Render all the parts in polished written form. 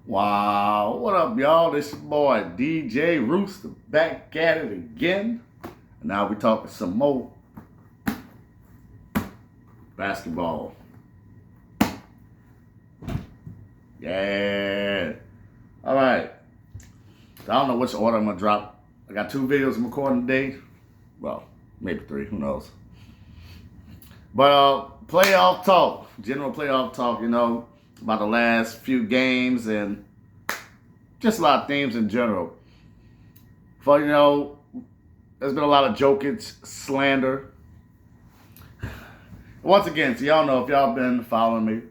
Wow, what up, y'all? This your boy DJ Rooster back at it again. Now we talking some more basketball. Yeah. All right. I don't know which order I'm gonna drop. I got 2 videos I'm recording today. Well, maybe 3. Who knows? But playoff talk, general playoff talk. About the last few games and just a lot of themes in general. For there's been a lot of Jokic slander. Once again, so y'all know, if y'all been following me,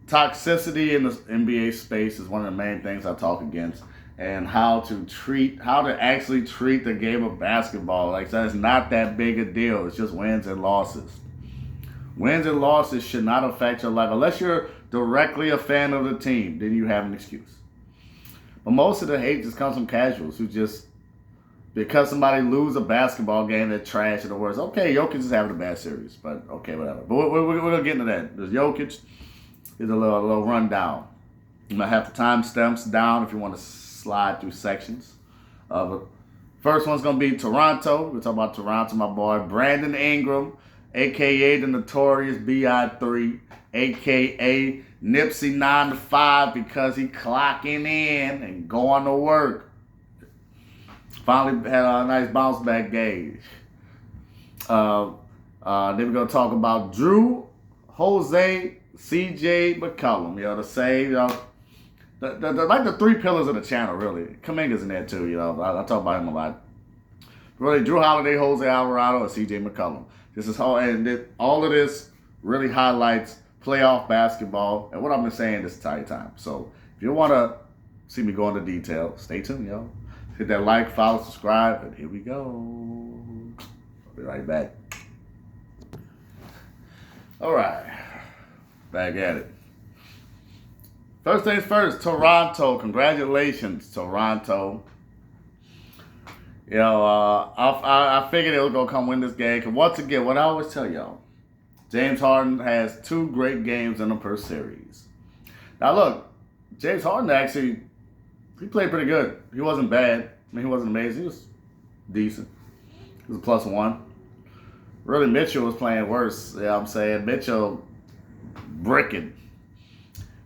toxicity in the NBA space is one of the main things I talk against, and how to actually treat the game of basketball. Like I said, it's not that big a deal. It's just wins and losses. Wins and losses should not affect your life. Unless you're directly a fan of the team, then you have an excuse. But most of the hate just comes from casuals who just, because somebody lose a basketball game, they're trash or the worst. Okay, Jokic is having a bad series, but okay, whatever. But we're going to get into that. There's Jokic. Here's a little rundown. I'm going to have the timestamps down if you want to slide through sections. First one's going to be Toronto. We're talking about Toronto, my boy. Brandon Ingram, a.k.a. the notorious BI3, a.k.a. Nipsey 9 to 5, because he clocking in and going to work. Finally had a nice bounce back game. Then we're going to talk about Jrue, Jose, CJ, McCollum. The same, like the 3 pillars of the channel, really. Kaminga's in there too, I talk about him a lot. Really, Jrue Holiday, Jose Alvarado, and CJ McCollum. This is all of this really highlights playoff basketball and what I've been saying this entire time. So if you want to see me go into detail, stay tuned, y'all. Hit that like, follow, subscribe, and here we go. I'll be right back. All right, back at it. First things first, Toronto. Congratulations, Toronto. I figured they were going to come win this game. Because once again, what I always tell y'all, James Harden has 2 great games in the per series. Now look, James Harden actually, he played pretty good. He wasn't bad. I mean, he wasn't amazing. He was decent. He was a +1. Really, Mitchell was playing worse. I'm saying. Mitchell bricking.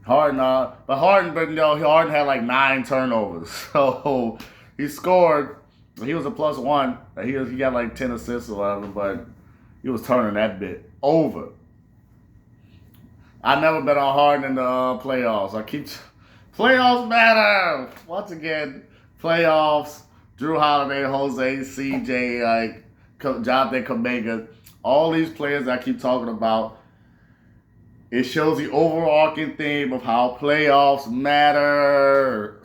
Harden had like 9 turnovers. So he scored. He was a +1. He got like 10 assists or whatever, but he was turning that bit over. I never bet on Harden in the playoffs. Playoffs matter. Once again, playoffs. Jrue Holiday, Jose, CJ, Jonathan Kaminga, all these players I keep talking about. It shows the overarching theme of how playoffs matter.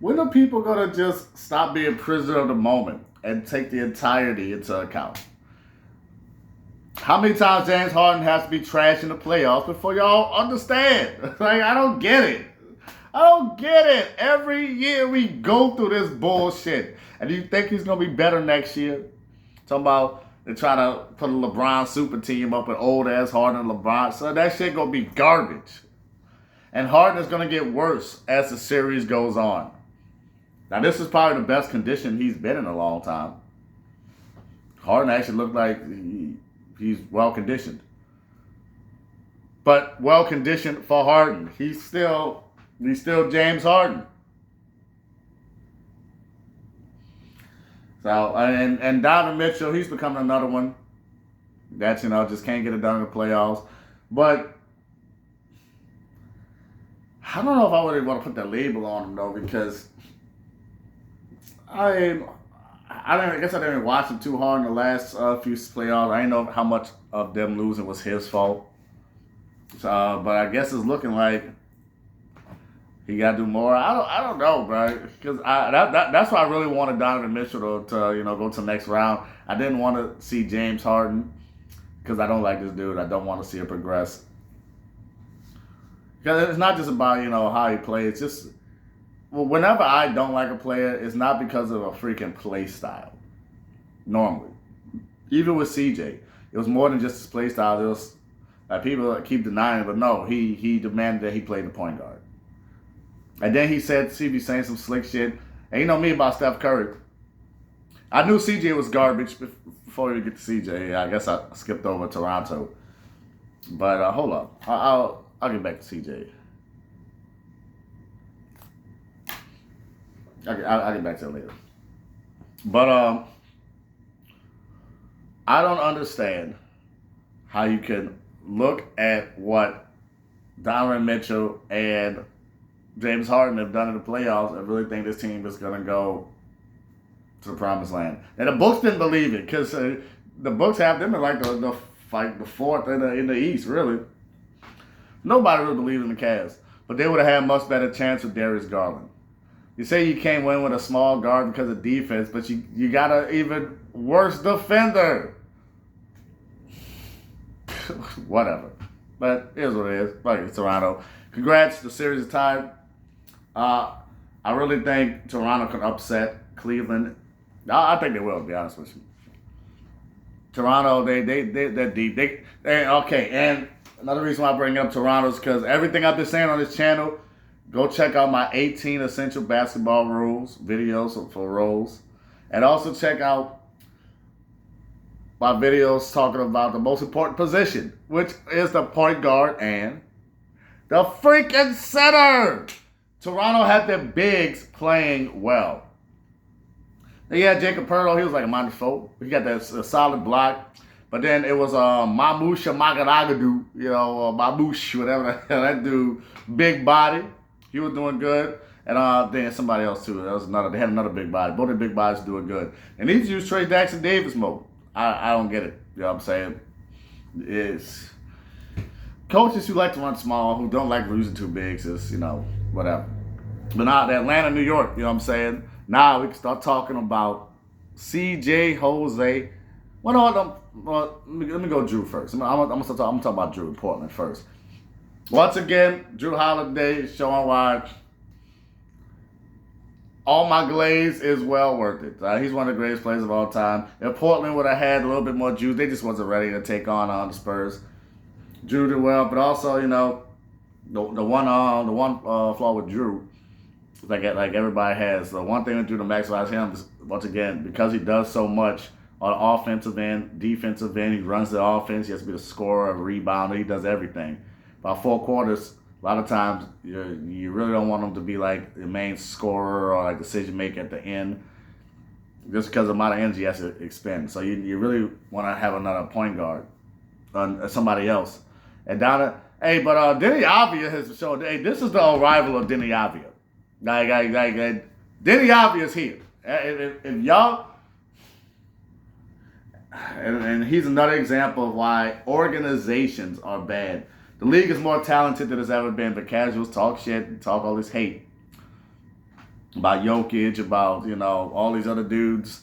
When are people going to just stop being prisoner of the moment and take the entirety into account? How many times James Harden has to be trash in the playoffs before y'all understand? I don't get it. Every year we go through this bullshit. And do you think he's going to be better next year? Talking about they're trying to put a LeBron super team up with old-ass Harden and LeBron. So that shit going to be garbage. And Harden is going to get worse as the series goes on. Now, this is probably the best condition he's been in a long time. Harden actually looked like he's well-conditioned. But well-conditioned for Harden. He's still James Harden. So, and Donovan Mitchell, he's becoming another one that, just can't get it done in the playoffs. But I don't know if I really want to put that label on him, though, because I guess I didn't watch him too hard in the last few playoffs. I didn't know how much of them losing was his fault. But I guess it's looking like he got to do more. I don't know, bro. Because that's why I really wanted Donovan Mitchell to go to the next round. I didn't want to see James Harden because I don't like this dude. I don't want to see him progress. Because it's not just about how he plays. It's just whenever I don't like a player, it's not because of a freaking play style. Normally, even with CJ, it was more than just his play style. It was people keep denying it, but no, he demanded that he play the point guard. And then he be saying some slick shit. And you know me about Steph Curry. I knew CJ was garbage before we get to CJ. I guess I skipped over Toronto. But hold up. I'll get back to CJ. I'll get back to it later. But I don't understand how you can look at what Donovan Mitchell and James Harden have done in the playoffs and really think this team is going to go to the promised land. And the books didn't believe it because the books have them in like the fourth in the East, really. Nobody really believed in the Cavs. But they would have had a much better chance with Darius Garland. You say you can't win with a small guard because of defense, but you got an even worse defender. Whatever. But here's what it is. Fuck it, Toronto. Congrats, the series is tied. I really think Toronto could upset Cleveland. I think they will, to be honest with you. Toronto, they're deep. They okay, and another reason why I bring up Toronto is because everything I've been saying on this channel, go check out my 18 essential basketball rules, videos for roles. And also check out my videos talking about the most important position, which is the point guard and the freaking center. Toronto had their bigs playing well. They had Jacob Pertl, he was like a -4. He got that solid block. But then it was Mamusha Magadagadu, Mamush, whatever the hell that dude, big body. He was doing good. And then somebody else too. They had another big body. Both the big bodies doing good. And these use Trey Jackson Davis mode. I don't get it. You know what I'm saying? It's coaches who like to run small, who don't like using two bigs, is, whatever. But now Atlanta, New York, you know what I'm saying? Now we can start talking about CJ, Jose. Let me go Jrue first. I'm gonna talk about Jrue in Portland first. Once again, Jrue Holiday showing why all my glaze is well worth it. He's one of the greatest players of all time. If Portland would have had a little bit more juice, they just wasn't ready to take on the Spurs. Jrue did well, but also, the one flaw with Jrue, like everybody has, the one thing to do to maximize him is, once again, because he does so much on the offensive end, defensive end, he runs the offense, he has to be the scorer, a rebounder, he does everything. By 4 quarters, a lot of times you really don't want him to be like the main scorer or like decision maker at the end, just because of the amount of energy he has to expend. So you really want to have another point guard, somebody else. And Denny Avdia has shown, hey, this is the arrival of Denny Avdia. Like Denny Avdia is here. If y'all, and he's another example of why organizations are bad. The league is more talented than it's ever been, but casuals talk shit, talk all this hate about Jokic, about, all these other dudes,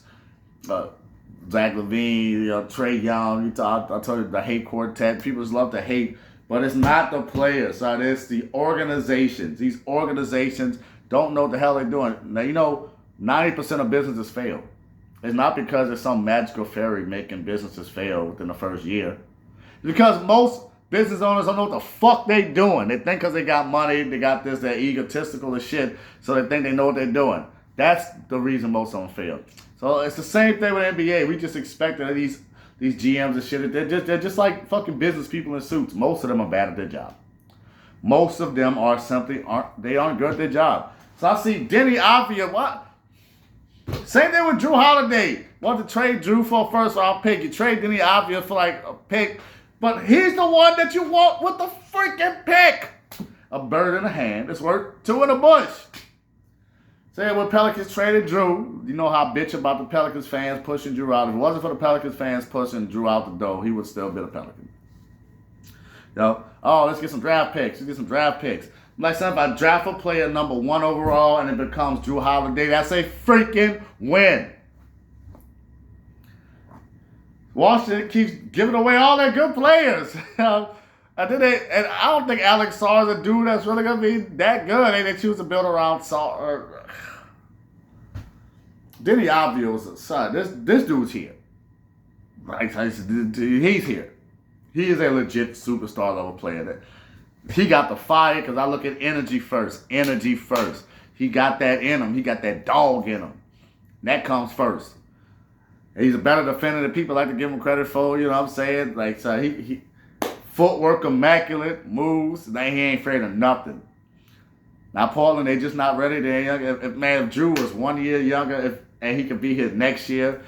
Zach LaVine, Trae Young. I told you the hate quartet. People just love to hate, but it's not the players, right? It's the organizations. These organizations don't know what the hell they're doing. Now, 90% of businesses fail. It's not because there's some magical fairy making businesses fail within the first year. It's because most business owners don't know what the fuck they doing. They think because they got money, they got this, they're egotistical as shit, so they think they know what they're doing. That's the reason most of them fail. So it's the same thing with NBA. We just expect that these GMs and shit, they're just like fucking business people in suits. Most of them are bad at their job. Most of them aren't good at their job. So I see Denny Avdia, what? Same thing with Jrue Holiday. Want to trade Jrue for a first-round pick. You trade Denny Avdia for like a pick. But he's the one that you want with the freaking pick. A bird in the hand is worth 2 in the bush. Say when Pelicans traded Jrue, you know how I bitch about the Pelicans fans pushing Jrue out. If it wasn't for the Pelicans fans pushing Jrue out the door, he would still be a Pelican. Let's get some draft picks. I'm like, son, if I draft a player number 1 overall and it becomes Jrue Holiday, that's a freaking win. Washington keeps giving away all their good players. And I don't think Alex Sarr is a dude that's really going to be that good. They choose to build around Sarr. Denny Avdia was a son. This dude's here. He's here. He is a legit superstar level player. He got the fire because I look at energy first. Energy first. He got that in him. He got that dog in him. That comes first. He's a better defender than people like to give him credit for. You know what I'm saying? Like, so he footwork immaculate, moves. He ain't afraid of nothing. Now Portland, they just not ready. They're young. If Jrue was 1 year younger, and he could be here next year.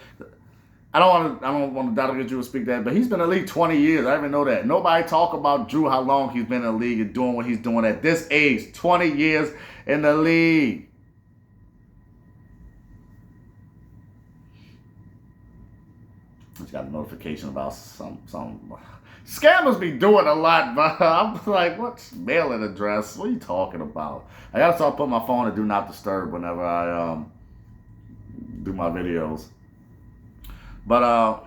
I don't want to Dr. Jrue speak that, but he's been in the league 20 years. I even know that. Nobody talk about Jrue, how long he's been in the league and doing what he's doing at this age. 20 years in the league. Just got a notification about some scammers be doing a lot, but I'm like, what's mailing address? What are you talking about? I gotta start putting my phone to do not disturb whenever I do my videos. But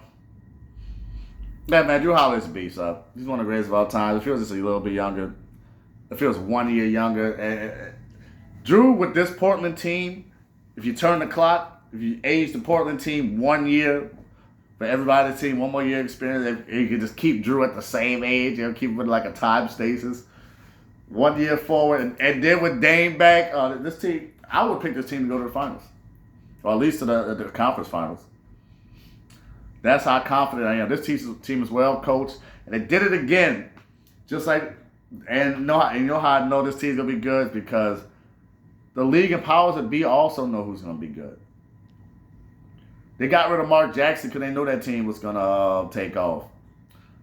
yeah, man, Jrue Holiday's a beast. He's one of the greatest of all time. It feels just a little bit younger. It feels 1 year younger. And Jrue with this Portland team, if you turn the clock, if you age the Portland team 1 year, for everybody on the team, 1 more year experience, you can just keep Jrue at the same age, keep him in like a time stasis. 1 year forward, and then with Dame back, this team, I would pick this team to go to the finals, or at least to the conference finals. That's how confident I am. This team is well coached, and they did it again. Just like, and you know how I know this team's gonna be good, because the league and powers that be also know who's gonna be good. They got rid of Mark Jackson because they knew that team was gonna take off.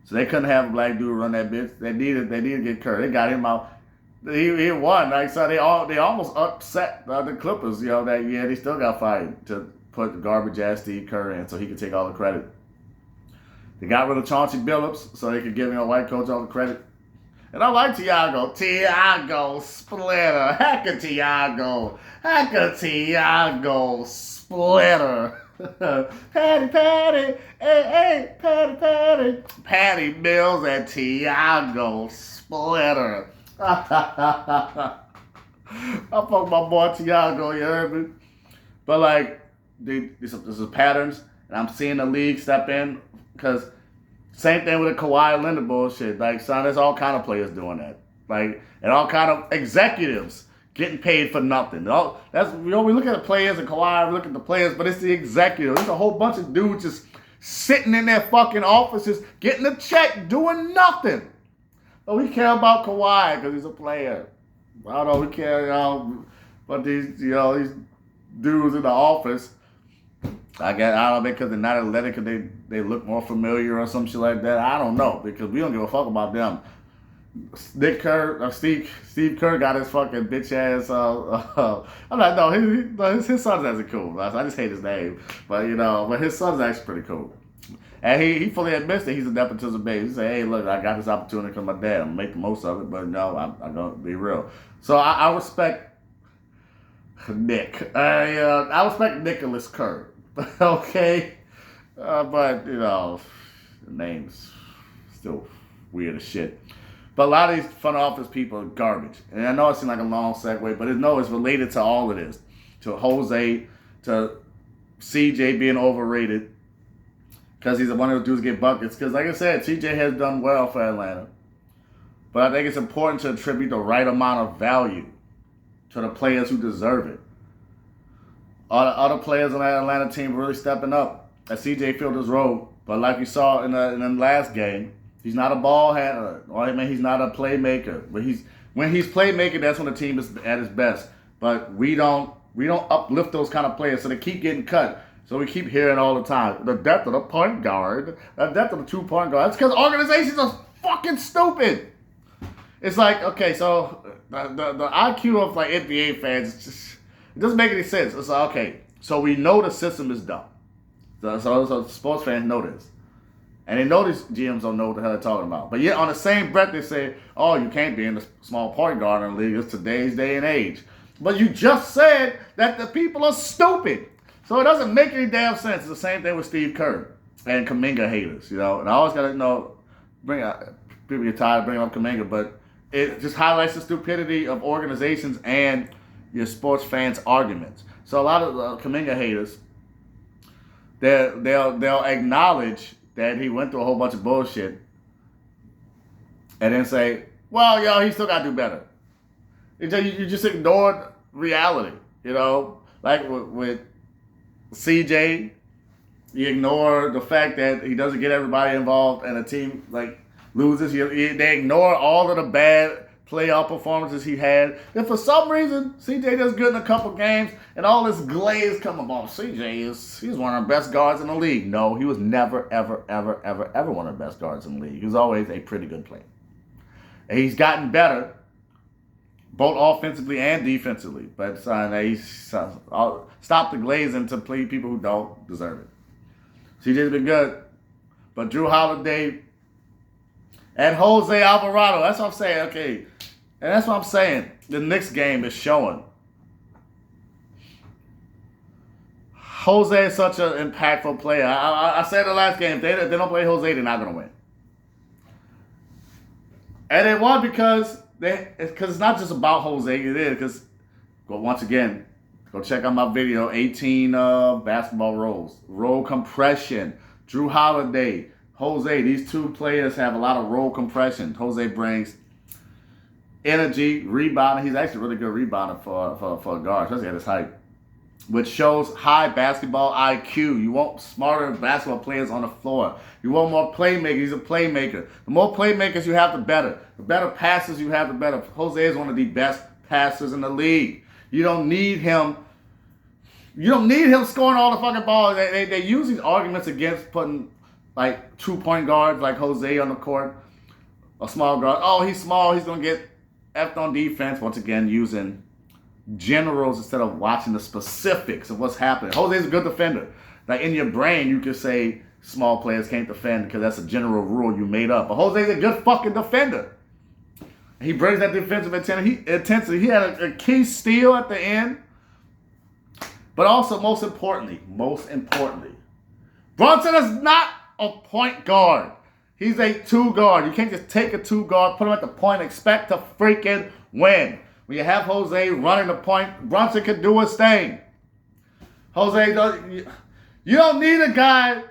So they couldn't have a black dude run that bitch. They needed to get Kerr. They got him out. He won. Like, so they almost upset the Clippers, that year. They still got fired to put the garbage ass Steve Kerr in so he could take all the credit. They got rid of Chauncey Billups so they could give a white coach all the credit. And I like Tiago. Tiago Splitter. Hacker Tiago. Splitter. Patty, hey, Patty. Patty Mills and Tiago Splitter. I fuck my boy Tiago, you heard me? But like, this is patterns, and I'm seeing the league step in, because same thing with the Kawhi Leonard bullshit. Like, son, there's all kind of players doing that. Like, and all kind of executives getting paid for nothing. We look at the players and Kawhi, we look at the players, but it's the executives. There's a whole bunch of dudes just sitting in their fucking offices, getting a check, doing nothing. But we care about Kawhi because he's a player. I don't know, we care, but these dudes in the office, I don't know, because they're not athletic, because they look more familiar or some shit like that. I don't know, because we don't give a fuck about them. Steve Kerr got his fucking bitch ass. I'm like, no, his son's actually cool. I just hate his name, but his son's actually pretty cool. And he fully admits that he's a nepotism baby. He say, hey, look, I got this opportunity because my dad. I'm gonna make the most of it, but no, I'm gonna be real. So I respect Nick. I respect Nicholas Kerr. Okay, but the name's still weird as shit. But a lot of these front office people are garbage. And I know it seems like a long segue, but it's related to all of this. To Jose, to CJ being overrated, because he's one of those dudes get buckets. Because like I said, CJ has done well for Atlanta. But I think it's important to attribute the right amount of value to the players who deserve it. Other players on that Atlanta team really stepping up. As CJ filled his role. But like you saw in the last game, he's not a ball handler. He's not a playmaker. But when he's playmaking, that's when the team is at its best. But we don't uplift those kind of players, so they keep getting cut. So we keep hearing all the time, the depth of the point guard, the depth of the 2-point guard. That's because organizations are fucking stupid. It's like, okay, so the IQ of like NBA fans, it doesn't make any sense. It's like, okay, so we know the system is dumb. So sports fans know this. And they know these GMs don't know what the hell they're talking about. But yet on the same breath they say, oh, you can't be in the small point guard in the league. It's today's day and age. But you just said that the people are stupid. So it doesn't make any damn sense. It's the same thing with Steve Kerr and Kuminga haters, And I always got to people get tired of bringing up Kuminga, but it just highlights the stupidity of organizations and your sports fans' arguments. So a lot of Kuminga haters, they'll acknowledge that he went through a whole bunch of bullshit, and then say, Well, he still got to do better. You just ignored reality, like with CJ. You ignore the fact that he doesn't get everybody involved and the team loses. They ignore all of the bad playoff performances he had. And for some reason, CJ does good in a couple games and all this glaze coming off. He's one of the best guards in the league. No, he was never, ever, ever, ever, ever one of the best guards in the league. He was always a pretty good player. And he's gotten better, both offensively and defensively. But stop the glazing to play people who don't deserve it. CJ's been good. But Jrue Holiday and Jose Alvarado, that's what I'm saying. Okay. And that's what I'm saying. The Knicks game is showing. Jose is such an impactful player. I said the last game, if they don't play Jose, they're not going to win. And they won because it's not just about Jose. It is because, once again, go check out my video, 18 basketball roles. Roll compression. Jrue Holiday, Jose. These two players have a lot of roll compression. Jose brings energy, rebounding. He's actually a really good rebounder for a guard, especially at his height, which shows high basketball IQ. You want smarter basketball players on the floor. You want more playmakers. He's a playmaker. The more playmakers you have, the better. The better passes you have, the better. Jose is one of the best passers in the league. You don't need him. You don't need him scoring all the fucking balls. They use these arguments against putting 2-point guards like Jose on the court. A small guard. Oh, he's small. He's going to get effed on defense. Once again, using generals instead of watching the specifics of what's happening. Jose's a good defender. In your brain, you could say small players can't defend because that's a general rule you made up. But Jose's a good fucking defender. He brings that defensive intensity. He had a key steal at the end. But also, most importantly, Brunson is not a point guard. He's a 2 guard. You can't just take a 2 guard, put him at the point, expect to freaking win. When you have Jose running the point, Brunson can do his thing. You don't need a guy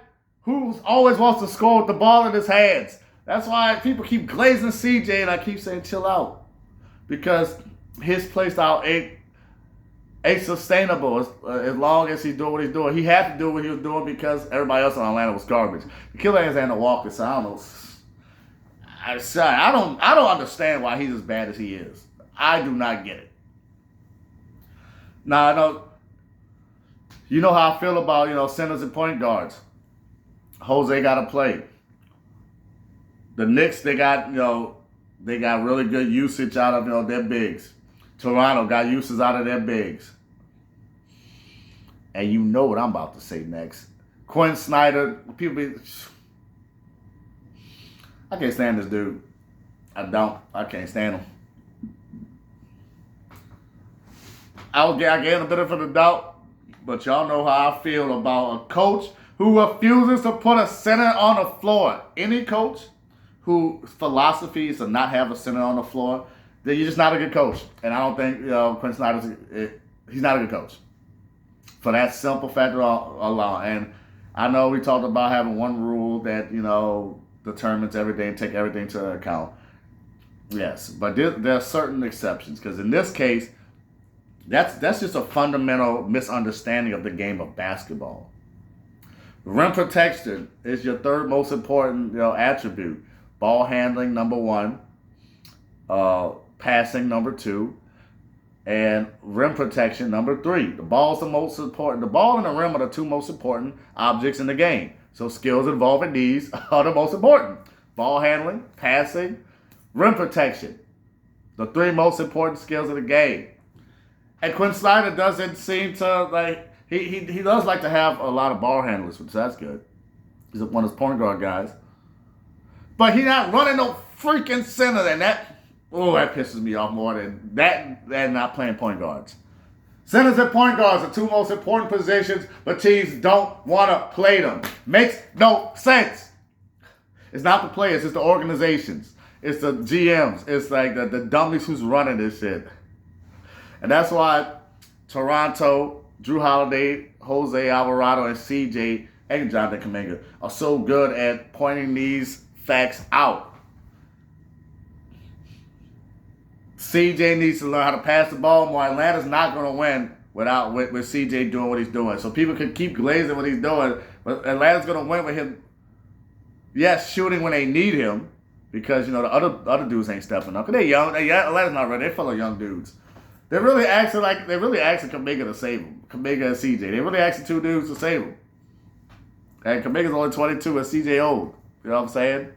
who always wants to score with the ball in his hands. That's why people keep glazing CJ, and I keep saying chill out. Because his play style ain't sustainable as long as he's doing what he's doing. He had to do what he was doing because everybody else in Atlanta was garbage. The killer has Anna Walker, so I don't know. I don't understand why he's as bad as he is. I do not get it. Now, I know, you know how I feel about, centers and point guards. Jose got to play. The Knicks, they got really good usage out of, their bigs. Toronto got uses out of their bigs. And you know what I'm about to say next. Quinn Snyder, I can't stand this dude. I can't stand him. I gave him a bit of the doubt, but y'all know how I feel about a coach who refuses to put a center on the floor. Any coach whose philosophy is to not have a center on the floor, then you're just not a good coach. And I don't think Quinn Snyder's he's not a good coach. For that simple factor alone. And I know we talked about having one rule that, determines everything, take everything into account. Yes, but there are certain exceptions. Because in this case, that's just a fundamental misunderstanding of the game of basketball. Rim protection is your third most important attribute. Ball handling, number 1. Passing, number 2. And rim protection, number 3. The ball's the most important. The ball and the rim are the 2 most important objects in the game. So skills involving these are the most important. Ball handling, passing, rim protection. The 3 most important skills of the game. And Quinn Snyder doesn't seem to he does like to have a lot of ball handlers, which that's good. He's one of his point guard guys. But he's not running no freaking center, and that pisses me off more than that not playing point guards. Centers and point guards are 2 most important positions, but teams don't want to play them. Makes no sense. It's not the players, it's the organizations. It's the GMs. It's the dummies who's running this shit. And that's why Toronto, Jrue Holiday, Jose Alvarado, and CJ, and Jonathan Kuminga are so good at pointing these facts out. CJ needs to learn how to pass the ball more. Atlanta's not going to win with CJ doing what he's doing. So people can keep glazing what he's doing, but Atlanta's going to win with him. Yes, shooting when they need him, because the other dudes ain't stepping up. Cause they're young. Atlanta's not ready. They're full of young dudes. They're really asking Kuminga to save him. Kuminga and CJ. They really asking two dudes to save him. And Kuminga's only 22 and CJ old. You know what I'm saying?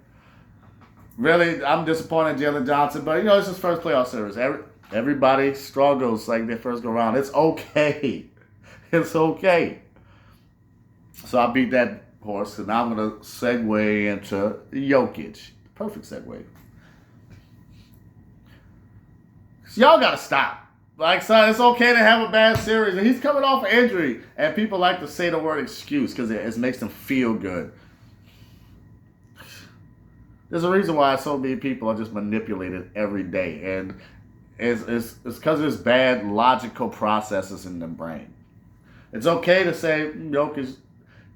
Really, I'm disappointed in Jalen Johnson, but it's his first playoff series. Everybody struggles like their first go round. It's okay. It's okay. So I beat that horse, and now I'm going to segue into Jokic. Perfect segue. So y'all got to stop. Like, son, it's okay to have a bad series. And he's coming off an injury. And people like to say the word excuse because it makes them feel good. There's a reason why so many people are just manipulated every day. And it's because there's bad logical processes in the brain. It's okay to say Jokic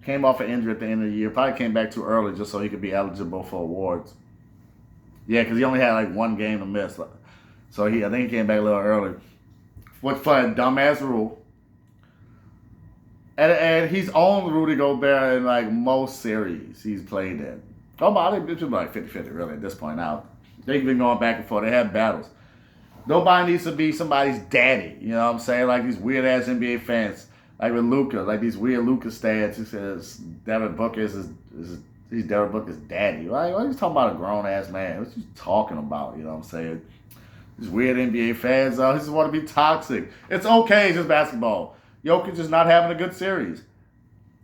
came off an injury at the end of the year. Probably came back too early just so he could be eligible for awards. Yeah, because he only had like one game to miss. So I think he came back a little early. What fun, dumbass rule. And he's on Rudy Gobert in like most series he's played in. I think it's like 50-50 really at this point now. They've been going back and forth. They have battles. Nobody needs to be somebody's daddy. You know what I'm saying? Like these weird ass NBA fans. Like with Luka, like these weird Luka stats who says Devin Booker is Devin Booker's daddy. Why are you talking about a grown ass man? What you talking about? You know what I'm saying? These weird NBA fans, he just want to be toxic. It's okay, it's just basketball. Jokic is not having a good series.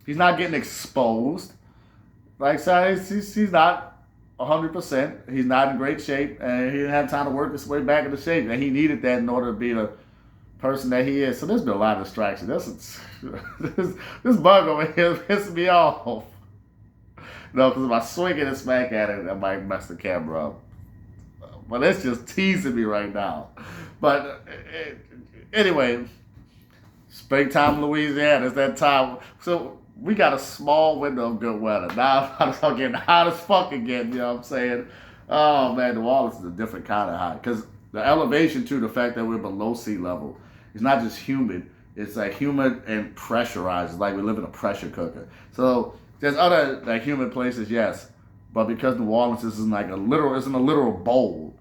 He's not getting exposed. Like, so he's not 100%. He's not in great shape, and he didn't have time to work his way back into shape. And he needed that in order to be the person that he is. So there's been a lot of distraction. This bug over here pisses me off. Because if I swing it and smack at it, I might mess the camera up. But it's just teasing me right now. But anyway, springtime in Louisiana, it's that time. So we got a small window of good weather. Now I'm about to getting hot as fuck again, you know what I'm saying? Oh man, New Orleans is a different kind of hot. Because the elevation too, the fact that we're below sea level, it's not just humid, it's like humid and pressurized. It's like we live in a pressure cooker. So there's other like humid places, yes. But because New Orleans is in like a literal bowl,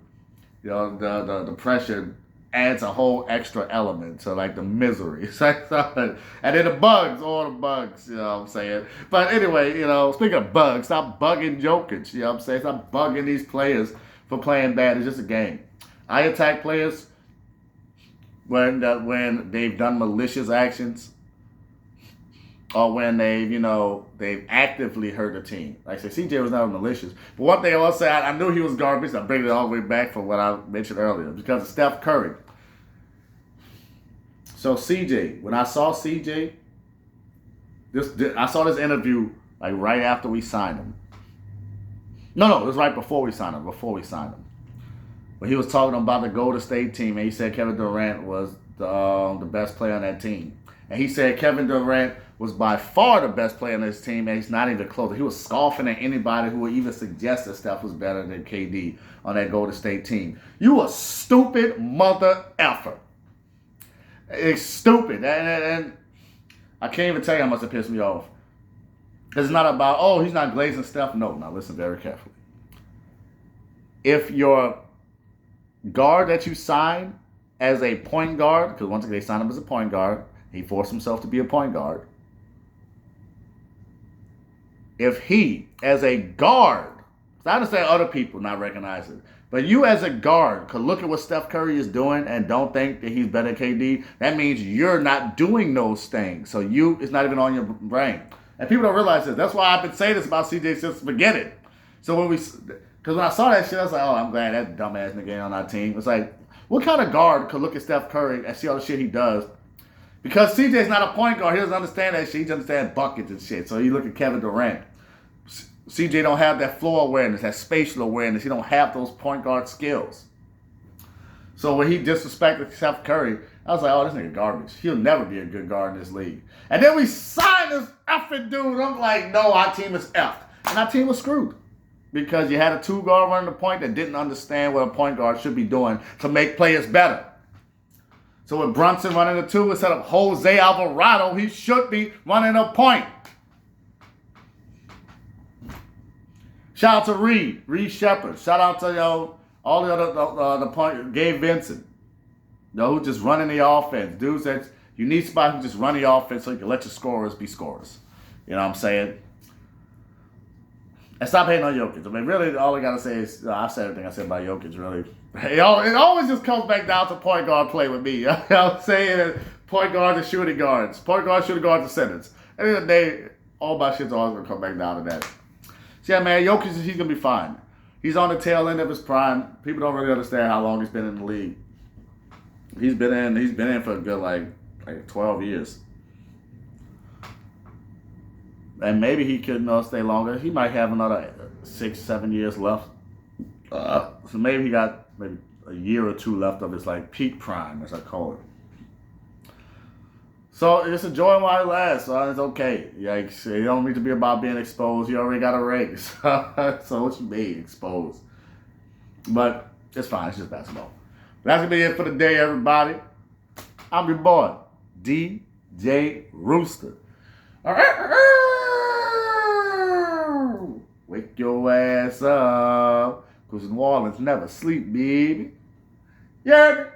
the pressure adds a whole extra element to like the misery. And then the bugs, all the bugs, you know what I'm saying? But anyway, speaking of bugs, stop bugging Jokic, you know what I'm saying? Stop bugging these players for playing bad. It's just a game. I attack players when they've done malicious actions or when they've actively hurt a team. Like I say, CJ was not malicious. But one thing I will say, I knew he was garbage. I'm bringing it all the way back from what I mentioned earlier because of Steph Curry. So CJ, when I saw CJ, I saw this interview like right after we signed him. No, it was right before we signed him. But he was talking about the Golden State team, and he said Kevin Durant was the best player on that team. And he said Kevin Durant was by far the best player on this team, and he's not even close. He was scoffing at anybody who would even suggest that Steph was better than KD on that Golden State team. You a stupid mother effer. It's stupid. And I can't even tell you how much it pissed me off. It's not about, he's not glazing Steph. No, now listen very carefully. If your guard that you sign as a point guard, because once again they signed him as a point guard, he forced himself to be a point guard. If he, as a guard, I understand other people not recognize it, but you as a guard could look at what Steph Curry is doing and don't think that he's better than KD, that means you're not doing those things. So it's not even on your brain. And people don't realize this. That's why I've been saying this about CJ since the beginning. So because when I saw that shit, I was like, I'm glad that dumbass nigga ain't on our team. It's like, what kind of guard could look at Steph Curry and see all the shit he does? Because CJ's not a point guard. He doesn't understand that shit. He doesn't understand buckets and shit. So you look at Kevin Durant. CJ don't have that floor awareness, that spatial awareness. He don't have those point guard skills. So when he disrespected Steph Curry, I was like, this nigga garbage. He'll never be a good guard in this league. And then we signed this effing dude. I'm like, no, our team is effed. And our team was screwed. because you had a two guard running the point that didn't understand what a point guard should be doing to make players better. So with Brunson running the two instead of Jose Alvarado, he should be running a point. Shout out to Reed Shepard. Shout out to all the other the point, Gabe Vincent. Who just running the offense. Dudes that you need somebody who just run the offense so you can let your scorers be scorers. You know what I'm saying? And stop hating on Jokic. I mean, really, all I got to say is, I've said everything I said about Jokic, really. It always just comes back down to point guard play with me. You know what I'm saying? Point guard to shooting guards. Point guard, shooting guards to centers. At the end of the day, all my shit's always going to come back down to that. So, yeah, man, Jokic, he's going to be fine. He's on the tail end of his prime. People don't really understand how long he's been in the league. He's been in for a good, like 12 years. And maybe he could stay longer. He might have another 6-7 years left. So maybe he got maybe a year or two left of his peak prime, as I call it. So just enjoy him while he lasts. It's okay. You don't need to be about being exposed. You already got a ring. So what you mean exposed? But it's fine. It's just basketball. That's gonna be it for the day, everybody. I'm your boy, DJ Rooster. All right. Wake your ass up, 'cause New Orleans never sleep, baby. Yeah.